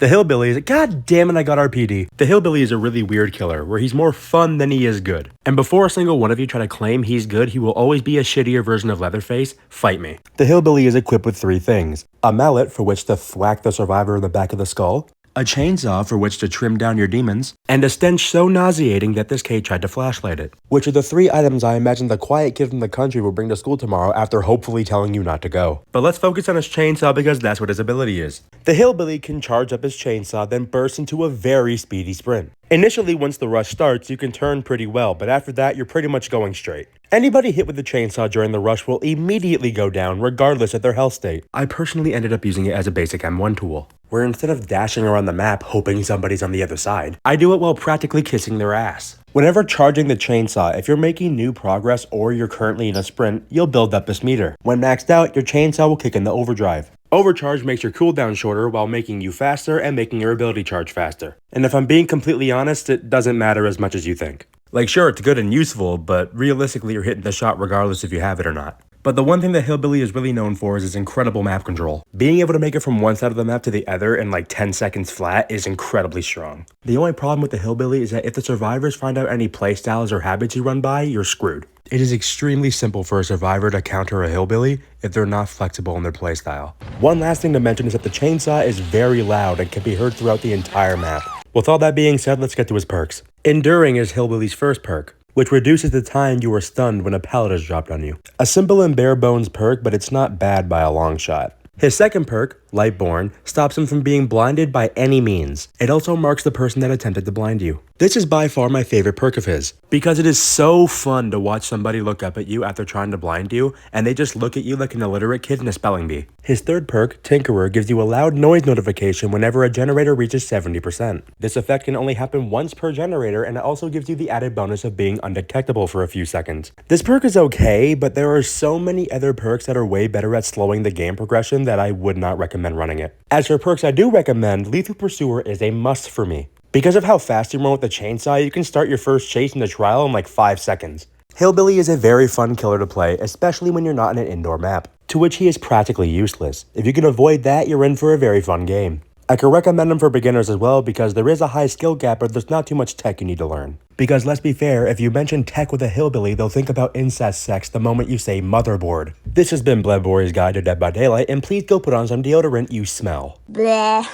The Hillbilly is, god damn it, I got RPD. The Hillbilly is a really weird killer, where he's more fun than he is good. And before a single one of you try to claim he's good, he will always be a shittier version of Leatherface. Fight me. The Hillbilly is equipped with 3 things. A mallet for which to thwack the survivor in the back of the skull, a chainsaw for which to trim down your demons, and a stench so nauseating that this kid tried to flashlight it. Which are the 3 items I imagine the quiet kid from the country will bring to school tomorrow after hopefully telling you not to go. But let's focus on his chainsaw because that's what his ability is. The Hillbilly can charge up his chainsaw, then burst into a very speedy sprint. Initially, once the rush starts, you can turn pretty well, but after that, you're pretty much going straight. Anybody hit with the chainsaw during the rush will immediately go down, regardless of their health state. I personally ended up using it as a basic M1 tool, where instead of dashing around the map hoping somebody's on the other side, I do it while practically kissing their ass. Whenever charging the chainsaw, if you're making new progress or you're currently in a sprint, you'll build up this meter. When maxed out, your chainsaw will kick in the overdrive. Overcharge makes your cooldown shorter while making you faster and making your ability charge faster. And if I'm being completely honest, it doesn't matter as much as you think. Like sure, it's good and useful, but realistically you're hitting the shot regardless if you have it or not. But the one thing that Hillbilly is really known for is his incredible map control. Being able to make it from one side of the map to the other in like 10 seconds flat is incredibly strong. The only problem with the Hillbilly is that if the survivors find out any playstyles or habits you run by, you're screwed. It is extremely simple for a survivor to counter a Hillbilly if they're not flexible in their playstyle. One last thing to mention is that the chainsaw is very loud and can be heard throughout the entire map. With all that being said, let's get to his perks. Enduring is Hillbilly's first perk, which reduces the time you are stunned when a pallet is dropped on you. A simple and bare bones perk, but it's not bad by a long shot. His second perk, Lightborn, stops him from being blinded by any means. It also marks the person that attempted to blind you. This is by far my favorite perk of his, because it is so fun to watch somebody look up at you after trying to blind you, and they just look at you like an illiterate kid in a spelling bee. His third perk, Tinkerer, gives you a loud noise notification whenever a generator reaches 70%. This effect can only happen once per generator, and it also gives you the added bonus of being undetectable for a few seconds. This perk is okay, but there are so many other perks that are way better at slowing the game progression that I would not recommend running it. As for perks I do recommend, Lethal Pursuer is a must for me. Because of how fast you run with the chainsaw, you can start your first chase in the trial in like 5 seconds. Hillbilly is a very fun killer to play, especially when you're not in an indoor map, to which he is practically useless. If you can avoid that, you're in for a very fun game. I could recommend him for beginners as well because there is a high skill gap, but there's not too much tech you need to learn. Because let's be fair, if you mention tech with a Hillbilly, they'll think about incest sex the moment you say motherboard. This has been Borey's Guide to Dead by Daylight, and please go put on some deodorant, you smell. Bleh.